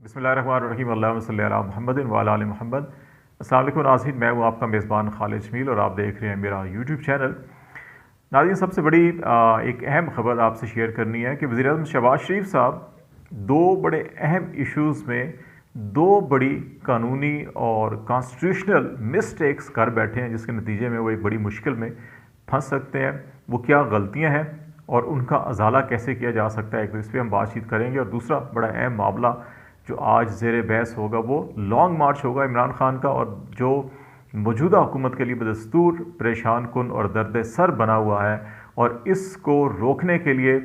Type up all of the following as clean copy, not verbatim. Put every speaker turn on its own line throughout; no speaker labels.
बिस्मिल्लाहिर्रहमानिर्रहीम अल्लाहुम्मा सल्लि अला मुहम्मदिन व अला आलि मुहम्मद। अस्सलाम वालेकुम नाज़रीन, मैं हूँ आपका मेज़बान खालिद जमील और आप देख रहे हैं मेरा यूट्यूब चैनल। नाज़रीन, सबसे बड़ी एक अहम ख़बर आपसे शेयर करनी है कि वज़ीर-ए-आज़म शहबाज शरीफ साहब दो बड़े अहम इश्यूज़ में दो बड़ी कानूनी और कॉन्स्टिट्यूशनल मिस्टेक्स कर बैठे हैं, जिसके नतीजे में वो एक बड़ी मुश्किल में फंस सकते हैं। वो क्या गलतियाँ हैं और उनका अजाला कैसे किया जा सकता है, एक तो इस पर हम बातचीत करेंगे। और दूसरा बड़ा अहम मामला जो आज ज़ेर बहस होगा वो लॉन्ग मार्च होगा इमरान खान का, और जो मौजूदा हुकूमत के लिए बदस्तूर परेशान कुन और दर्द सर बना हुआ है। और इसको रोकने के लिए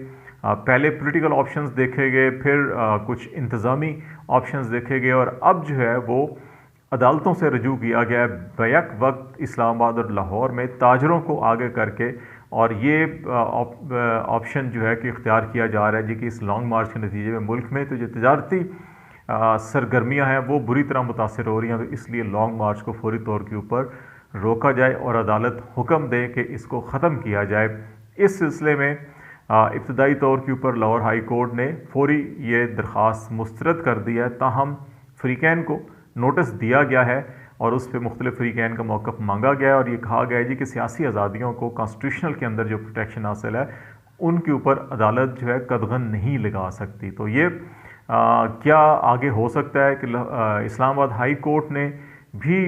पहले पॉलिटिकल ऑप्शंस देखे गए, फिर कुछ इंतज़ामी ऑप्शंस देखे गए, और अब जो है वो अदालतों से रजू किया गया है बैक वक्त इस्लामाबाद और लाहौर में ताजरों को आगे करके। और ये ऑप्शन जो है कि इख्तियार किया जा रहा है जी कि इस लॉन्ग मार्च के नतीजे में मुल्क में तो जो तजारती सरगर्मियाँ हैं वो बुरी तरह मुतासर हो रही हैं, तो इसलिए लॉन्ग मार्च को फौरी तौर के ऊपर रोका जाए और अदालत हुक्म दे कि इसको ख़त्म किया जाए। इस सिलसिले में इब्तदाई तौर के ऊपर लाहौर हाई कोर्ट ने फौरी ये दरख्वास्त मुस्तरद कर दिया है, ताहम फ़रीक़ैन को नोटिस दिया गया है और उस पर मुख्तलिफ फ़रीक़ैन का मौक़िफ़ मांगा गया है। और ये कहा गया है जी कि सियासी आज़ादियों को कॉन्स्टिट्यूशनल के अंदर जो प्रोटेक्शन हासिल है उनके ऊपर अदालत जो है कदगन नहीं लगा सकती। तो ये क्या आगे हो सकता है कि इस्लामाबाद हाई कोर्ट ने भी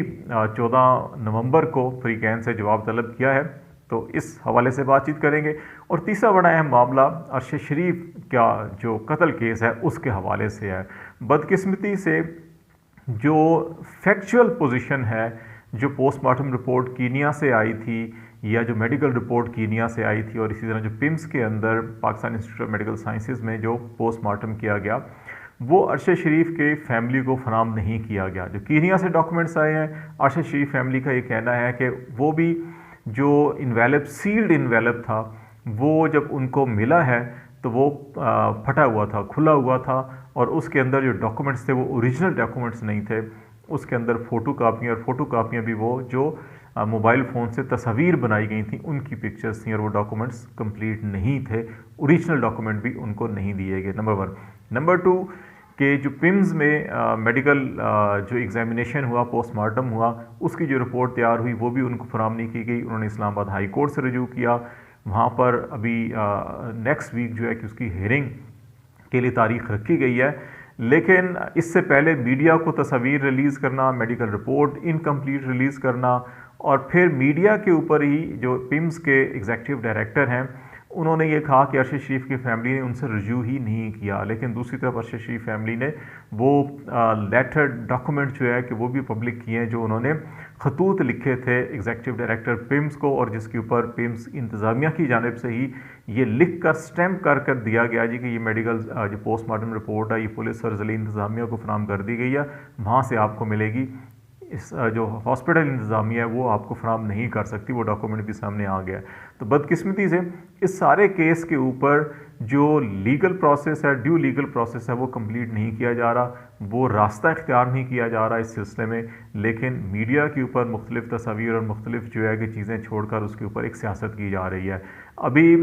14 नवंबर को फ़रीक़ैन से जवाब तलब किया है, तो इस हवाले से बातचीत करेंगे। और तीसरा बड़ा अहम मामला अरशद शरीफ का जो कत्ल केस है उसके हवाले से है। बदकिस्मती से जो फैक्चुअल पोजीशन है, जो पोस्टमार्टम रिपोर्ट कीनिया से आई थी या जो मेडिकल रिपोर्ट कीनिया से आई थी, और इसी तरह जो पिम्स के अंदर Pakistan institute of medical sciences में जो पोस्टमार्टम किया गया, वो अरशद शरीफ के फैमिली को फराम नहीं किया गया। जो कीनिया से डॉक्यूमेंट्स आए हैं, अरशद शरीफ फैमिली का ये कहना है कि वो भी जो इन्वेलप सील्ड इन्वेलप था वो जब उनको मिला है तो वो फटा हुआ था, खुला हुआ था, और उसके अंदर जो डॉक्यूमेंट्स थे वो ओरिजिनल डॉक्यूमेंट्स नहीं थे। उसके अंदर फ़ोटो कापियाँ, और फ़ोटो कापियाँ भी वो जो मोबाइल फ़ोन से तस्वीर बनाई गई थी उनकी पिक्चर्स थी, और वो डॉक्यूमेंट्स कंप्लीट नहीं थे। ओरिजिनल डॉक्यूमेंट भी उनको नहीं दिए गए, नंबर 1। नंबर 2 कि जो पिम्स में मेडिकल जो एग्ज़ामिनेशन हुआ, पोस्टमार्टम हुआ, उसकी जो रिपोर्ट तैयार हुई वो भी उनको फराम नहीं की गई। उन्होंने इस्लामाबाद हाई कोर्ट से रजू किया, वहाँ पर अभी नेक्स्ट वीक जो है कि उसकी हेयरिंग के लिए तारीख रखी गई है। लेकिन इससे पहले मीडिया को तस्वीर रिलीज़ करना, मेडिकल रिपोर्ट इनकम्प्लीट रिलीज़ करना, और फिर मीडिया के ऊपर ही जो पिम्स के एग्जीक्यूटिव डायरेक्टर हैं उन्होंने ये कहा कि अरशद शरीफ की फैमिली ने उनसे रजू ही नहीं किया। लेकिन दूसरी तरफ अरशद शरीफ फैमिली ने वो लेटर डॉक्यूमेंट जो है कि वो भी पब्लिक किए हैं, जो उन्होंने खतूत लिखे थे एग्जीक्यूटिव डायरेक्टर पिम्स को, और जिसके ऊपर पिम्स इंतज़ामिया की जानिब से ही ये लिख कर स्टैम्प कर दिया गया जी कि ये मेडिकल जो पोस्टमार्टम रिपोर्ट है ये पुलिस और ज़िली इंतज़ामिया को फराम कर दी गई है, वहाँ से आपको मिलेगी। इस जो हॉस्पिटल इंतज़ामिया है वो आपको फराम नहीं कर सकती। वो डॉक्यूमेंट भी सामने आ गया। तो बदकिस्मती से इस सारे केस के ऊपर जो लीगल प्रोसेस है, ड्यू लीगल प्रोसेस है, वो कंप्लीट नहीं किया जा रहा, वो रास्ता इख्तियार नहीं किया जा रहा इस सिलसिले में। लेकिन मीडिया के ऊपर मुख्तलिफ तस्वीर और मुख्तलिफ जो है कि चीज़ें छोड़कर उसके ऊपर एक सियासत की जा रही है। अभी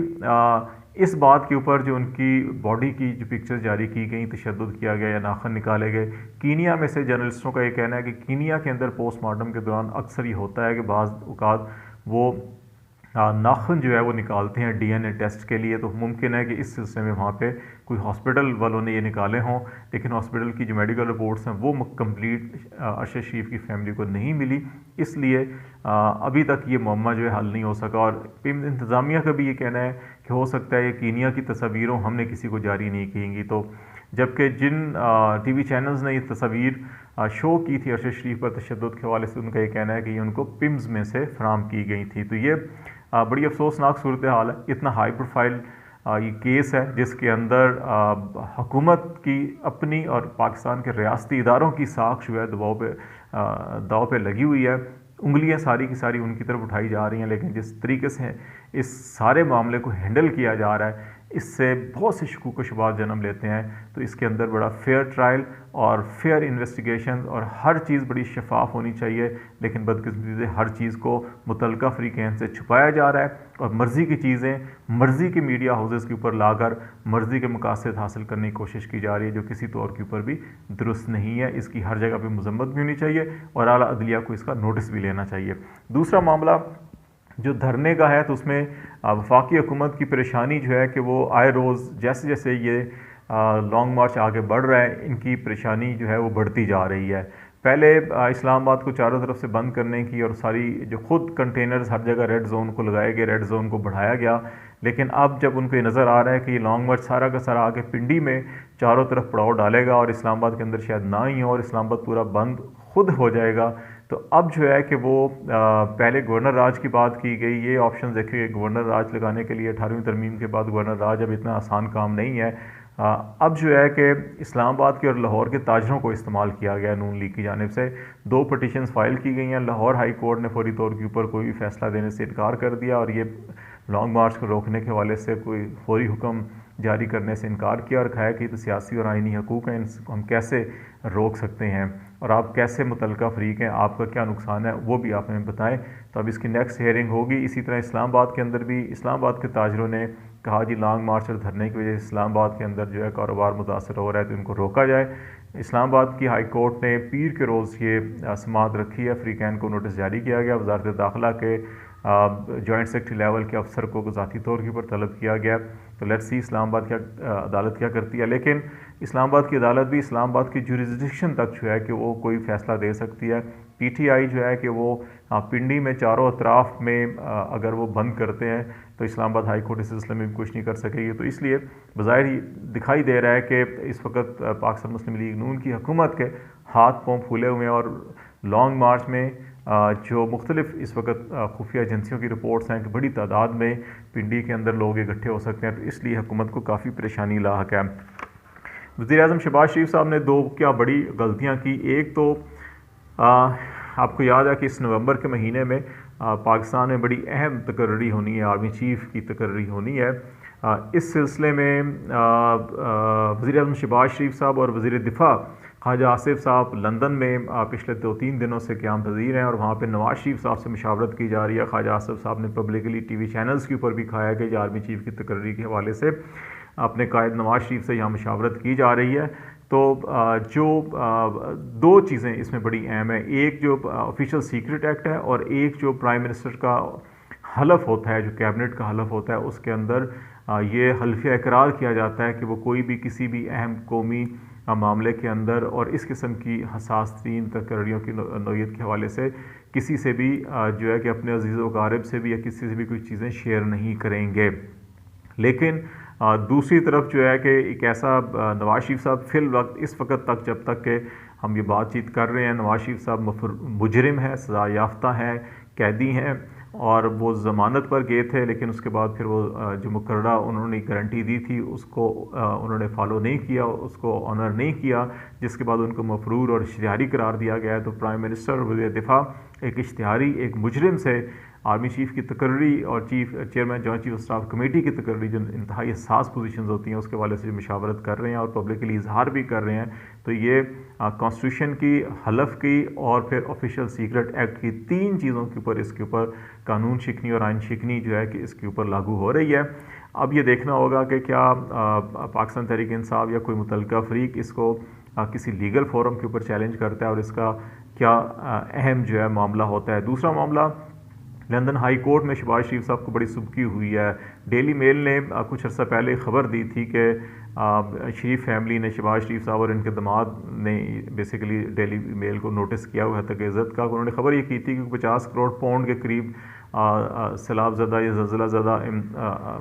इस बात के ऊपर जो उनकी बॉडी की जो पिक्चर्स जारी की गई, तशद्दुद किया गया या नाखन निकाले गए। कीनिया में से जर्नलिस्टों का ये कहना है कि कीनिया के अंदर पोस्टमार्टम के दौरान अक्सर ये होता है कि बाज़ औक़ात वो नाखून जो है वो निकालते हैं डीएनए टेस्ट के लिए। तो मुमकिन है कि इस सिलसिले में वहाँ पे कोई हॉस्पिटल वालों ने ये निकाले हों, लेकिन हॉस्पिटल की जो मेडिकल रिपोर्ट्स हैं वो कंप्लीट अरशद शरीफ की फैमिली को नहीं मिली, इसलिए अभी तक ये मुअम्मा जो है हल नहीं हो सका। और पिम्स इंतज़ामिया का भी ये कहना है कि हो सकता है ये कीनिया की तस्वीरों हमने किसी को जारी नहीं की। तो जबकि जिन टीवी चैनल्स ने ये तस्वीर शो की थी अरशद शरीफ पर तशद्दुद के हवाले से, उनका ये कहना है कि ये उनको पिम्स में से फराम की गई थी। तो ये बड़ी अफसोसनाक सूरत हाल है। इतना हाई प्रोफाइल ये केस है जिसके अंदर हुकूमत की अपनी और पाकिस्तान के रियासती इदारों की साख जो है दाव पे लगी हुई है। उंगलियां सारी की सारी उनकी तरफ उठाई जा रही हैं, लेकिन जिस तरीके से इस सारे मामले को हैंडल किया जा रहा है इससे बहुत से शकूक व शुबात जन्म लेते हैं। तो इसके अंदर बड़ा फेयर ट्रायल और फेयर इन्वेस्टिगेशन और हर चीज़ बड़ी शफाफ होनी चाहिए, लेकिन बदकिस्मती से हर चीज़ को मुतलका फ्रीकेंस से छुपाया जा रहा है और मर्ज़ी की चीज़ें मर्ज़ी के मीडिया हाउसेस के ऊपर लाकर मर्ज़ी के मकासद हासिल करने की कोशिश की जा रही है, जो किसी तौर के ऊपर भी दुरुस्त नहीं है। इसकी हर जगह पर मजम्मत भी होनी चाहिए और आला अदलिया को इसका नोटिस भी लेना चाहिए। दूसरा मामला जो धरने का है, तो उसमें वफाकी हुकूमत की परेशानी जो है कि वो आए रोज़ जैसे जैसे ये लॉन्ग मार्च आगे बढ़ रहा है, इनकी परेशानी जो है वो बढ़ती जा रही है। पहले इस्लामाबाद को चारों तरफ से बंद करने की और सारी जो खुद कंटेनर्स हर जगह रेड जोन को लगाए गए, रेड जोन को बढ़ाया गया, लेकिन अब जब उनको ये नज़र आ रहा है कि ये लॉन्ग मार्च सारा का सारा आगे पिंडी में चारों तरफ पड़ाव डालेगा और इस्लामाबाद के अंदर शायद ना ही हो और इस्लामाबाद पूरा बंद खुद हो जाएगा, तो अब जो है कि वो पहले गवर्नर राज की बात की गई, ये ऑप्शन देखे गए गवर्नर राज लगाने के लिए 18वीं तरमीम के बाद गवर्नर राज अब इतना आसान काम नहीं है। अब जो है कि इस्लामाबाद के और लाहौर के ताजरों को इस्तेमाल किया गया नून लीग की जानिब से। 2 पटिशन्स फाइल की गई हैं। लाहौर हाई कोर्ट ने फौरी तौर के ऊपर कोई भी फैसला देने से इनकार कर दिया और ये लॉन्ग मार्च को रोकने के हवाले से कोई फौरी हुक्म जारी करने से इनकार किया और कहा कि तो सियासी और आइनी हकूक़ हैं, इनको हम कैसे रोक सकते हैं और आप कैसे मुतलका फ़रीक हैं, आपका क्या नुकसान है वो भी आप हमें बताएं। तो अब इसकी नेक्स्ट हियरिंग होगी। इसी तरह इस्लामाबाद के अंदर भी इस्लामाबाद के ताजरों ने कहा जी लॉन्ग मार्च और धरने की वजह से इस्लामाबाद के अंदर जो है कारोबार मुतासर हो रहा है, तो इनको रोका जाए। इस्लामाबाद की हाई कोर्ट ने पीर के रोज़ ये समाअत रखी है। फ्रीकैन को नोटिस जारी किया गया। वज़ारत दाखिला के जॉइंट सेक्रेटरी लेवल के अफसर को ज़ाती तौर के ऊपर तलब किया गया। तो लेट्स सी इस्लामाबाद क्या अदालत क्या करती है। लेकिन इस्लामाबाद की अदालत भी इस्लामाबाद की जुरिसडिक्शन तक जो है कि वो कोई फ़ैसला दे सकती है। PTI जो है कि वो पिंडी में चारों अतराफ में अगर वो बंद करते हैं तो इस्लामाबाद हाई कोर्ट इस सिलसिले में भी कुछ नहीं कर सकेगी। तो इसलिए बज़ाहिर ही दिखाई दे रहा है कि इस वक्त पाकिस्तान मुस्लिम लीग नून की हुकूमत के हाथ पाँव फूले हुए हैं और लॉन्ग मार्च में जो मुख्तलिफ इस वक्त खुफिया एजेंसियों की रिपोर्ट्स हैं कि बड़ी तादाद में पिंडी के अंदर लोग इकट्ठे हो सकते हैं, तो इसलिए हुकूमत को काफ़ी परेशानी लाहक है। वज़ीर-ए-आज़म शहबाज शरीफ साहब ने 2 क्या बड़ी गलतियां की। एक तो आपको याद है कि इस नवंबर के महीने में पाकिस्तान में बड़ी अहम तकर्री होनी है, आर्मी चीफ़ की तकर्री होनी है। इस सिलसिले में वज़ीर-ए-आज़म शहबाज शरीफ साहब और वज़ीर दिफ़ा ख्वाजा आसिफ साहब लंदन में पिछले 2-3 दिनों से क़याम पज़ीर हैं और वहाँ पे नवाज़ शरीफ साहब से मुशावरत की जा रही है। ख्वाजा आसिफ साहब ने पब्लिकली TV चैनल्स के ऊपर भी कहा है कि आर्मी चीफ़ की तकर्री के हवाले से अपने कायद नवाज़ शरीफ से यहाँ मुशावरत की जा रही है। तो जो 2 चीज़ें इसमें बड़ी अहम है, एक जो ऑफिशियल सीक्रेट एक्ट है और एक जो प्राइम मिनिस्टर का हलफ होता है, जो कैबिनेट का हलफ होता है, उसके अंदर ये हल्फिया इकरार किया जाता है कि वो कोई भी किसी भी अहम कौमी मामले के अंदर और इस किस्म की हसास तरीन तकर्रियों की नौयत के हवाले से किसी से भी जो है कि अपने अजीज़ व गारिब से भी या किसी से भी कुछ चीज़ें शेयर नहीं करेंगे। लेकिन दूसरी तरफ जो है कि एक ऐसा नवाज़ शरीफ साहब फिल वक्त इस वक्त तक जब तक के हम ये बातचीत कर रहे हैं, नवाज़ शरीफ साहब मुजरिम है, सज़ा याफ्ता हैं, कैदी हैं और वो ज़मानत पर गए थे, लेकिन उसके बाद फिर वो जो मुकर्ररा उन्होंने गारंटी दी थी उसको उन्होंने फॉलो नहीं किया, उसको ऑनर नहीं किया, जिसके बाद उनको मफरूर और इश्तिहारी करार दिया गया है। तो प्राइम मिनिस्टर और वज़ीर दिफ़ा एक इश्तिहारी एक मुजरिम से आर्मी चीफ़ की तकर्री और chairman joint chief of staff committee की तकर्री जो इंतहाई हसास पोजीशंस होती हैं उसके हवाले से जो मुशावरत कर रहे हैं और पब्लिकली इजहार भी कर रहे हैं, तो ये कॉन्स्टिट्यूशन की, हलफ की और फिर ऑफिशियल सीक्रेट एक्ट की 3 चीज़ों के ऊपर इसके ऊपर कानून शिकनी और आइन शिकनी जो है कि इसके ऊपर लागू हो रही है। अब ये देखना होगा कि क्या पाकिस्तान तहरीक इंसाफ या कोई मुतल्लिका फ़रीक इसको किसी लीगल फोरम के ऊपर चैलेंज करता है और इसका क्या अहम जो है मामला होता है। दूसरा मामला, लंदन हाई कोर्ट में शहबाज शरीफ साहब को बड़ी सुबकी हुई है। डेली मेल ने कुछ अर्सा पहले खबर दी थी कि शरीफ फैमिली ने शहबाज शरीफ साहब और इनके दामाद ने बेसिकली डेली मेल को नोटिस किया हुआ तक इज़्ज़त का। उन्होंने खबर ये की थी कि 50 करोड़ पाउंड के करीब सैलाब ज़दा या ज़लज़ला ज़दा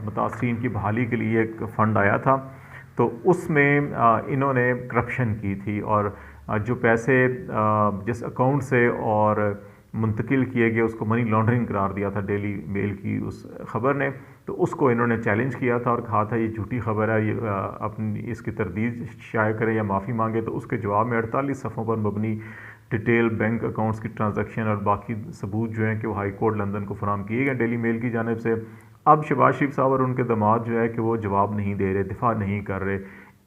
मुतासरीन की बहाली के लिए एक फ़ंड आया था, तो उसमें इन्होंने करप्शन की थी और जो पैसे जिस अकाउंट से और मुंतकिल किए गए उसको मनी लॉन्ड्रिंग करार दिया था डेली मेल की उस खबर ने, तो उसको इन्होंने चैलेंज किया था और कहा था ये झूठी खबर है, ये अपनी इसकी तरदीद शाया करें या माफ़ी मांगे। तो उसके जवाब में 48 सफ़ों पर मबनी डिटेल बैंक अकाउंट्स की ट्रांजैक्शन और बाकी सबूत जो हैं कि वो हाई कोर्ट लंदन को फराहम किए गए डेली मेल की जानिब से। अब शहबाज शरीफ साहब और उनके दामाद जो है कि वो जवाब नहीं दे रहे, दिफा नहीं कर रहे।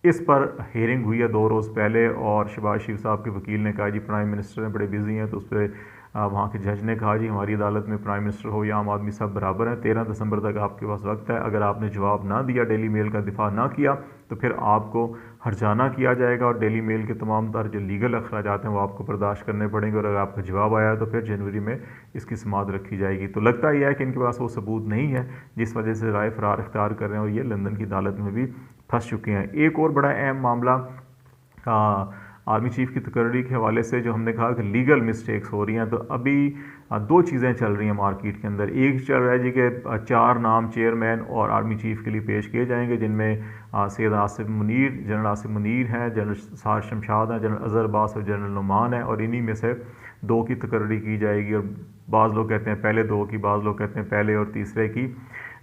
इस पर हेयरिंग हुई है 2 रोज़ पहले और शहबाज शरीफ साहब के वकील ने कहा जी प्राइम मिनिस्टर हैं, बड़े बिजी हैं, तो उस पर वहाँ के जज ने कहा जी हमारी अदालत में प्राइम मिनिस्टर हो या आम आदमी सब बराबर हैं, 13 दिसंबर तक आपके पास वक्त है, अगर आपने जवाब ना दिया, डेली मेल का दिफा ना किया, तो फिर आपको हर्जाना किया जाएगा और डेली मेल के तमाम तर जो लीगल अखराजात हैं वो आपको बर्दाश्त करने पड़ेंगे, और अगर आपका जवाब आया तो फिर जनवरी में इसकी समाअत रखी जाएगी। तो लगता यह है कि इनके पास वो सबूत नहीं है, जिस वजह से राय फरार इख्तियार कर रहे हैं और ये लंदन की अदालत में भी फंस चुके हैं। एक और बड़ा अहम मामला आर्मी चीफ की तकर्री के हवाले से, जो हमने कहा कि लीगल मिस्टेक्स हो रही हैं, तो अभी 2 चीज़ें चल रही हैं मार्केट के अंदर। एक चल रहा है जी कि 4 नाम चेयरमैन और आर्मी चीफ के लिए पेश किए जाएंगे, जिनमें सैयद आसिफ मुनीर, जनरल आसिफ मुनीर हैं, जनरल सार शमशाद हैं, जनरल अज़हर अब्बास और जनरल नुमान है, और इन्हीं में से 2 की तकर्री की जाएगी। और बाज़ लोग कहते हैं पहले 2 की, बाज़ लोग कहते हैं पहले और तीसरे की।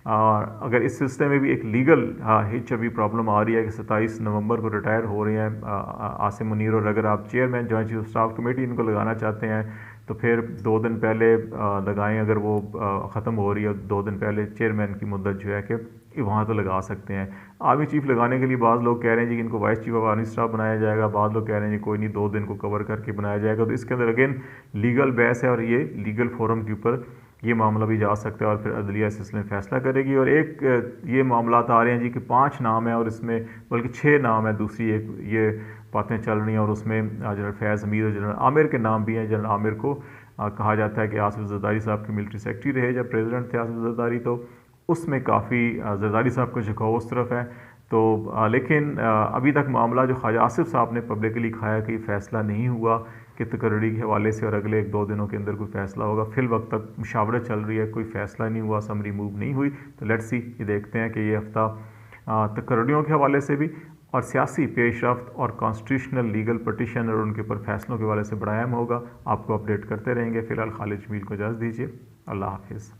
अगर इस सिलसिले में भी एक लीगल हिच अभी प्रॉब्लम आ रही है कि 27 नवंबर को रिटायर हो रहे हैं आसिम मुनीर, और अगर आप chairman joint chief of staff committee इनको लगाना चाहते हैं तो फिर 2 दिन पहले लगाएं, अगर वो ख़त्म हो रही है 2 दिन पहले चेयरमैन की मुद्दत जो है कि वहाँ तो लगा सकते हैं। आर्मी चीफ लगाने के लिए बाज़ लोग कह रहे हैं जी कि इनको vice chief of army staff बनाया जाएगा, बाज़ लोग कह रहे हैं जी कोई नहीं 2 दिन को कवर करके बनाया जाएगा। तो इसके अंदर अगेन लीगल बहस है और ये लीगल फोरम के ऊपर ये मामला भी जा सकता है और फिर अदलिया इस सिलसिले में फैसला करेगी। और एक ये मामला आ रहे हैं जी कि 5 नाम है और इसमें बल्कि 6 नाम है, दूसरी एक ये बातें चल रही हैं, और उसमें जनरल फैज़ हमीद और जनरल आमिर के नाम भी हैं। जनरल आमिर को कहा जाता है कि आसिफ ज़रदारी साहब के मिलिट्री सेक्रेटरी रहे जब प्रेसिडेंट थे आसिफ ज़रदारी, तो उसमें काफ़ी ज़रदारी साहब का झुकाव उस तरफ है। तो लेकिन अभी तक मामला जो ख्वाजा आसिफ साहब ने पब्लिकली खाया कि फैसला नहीं हुआ कि तकर्री के हवाले से, और अगले 1-2 दिनों के अंदर कोई फैसला होगा। फिल वक्त तक मुशावरत चल रही है, कोई फैसला नहीं हुआ, समरी मूव नहीं हुई। तो लेट्स सी, ये देखते हैं कि ये हफ्ता तकर्रियों के हवाले से भी और सियासी पेशरफ्त और कॉन्स्टिट्यूशनल लीगल पटिशन और उनके ऊपर फैसलों के हवाले से बड़ा अहम होगा। आपको अपडेट करते रहेंगे। फ़िलहाल खालिद जमील को इजाज़त दीजिए। अल्लाह हाफिज़।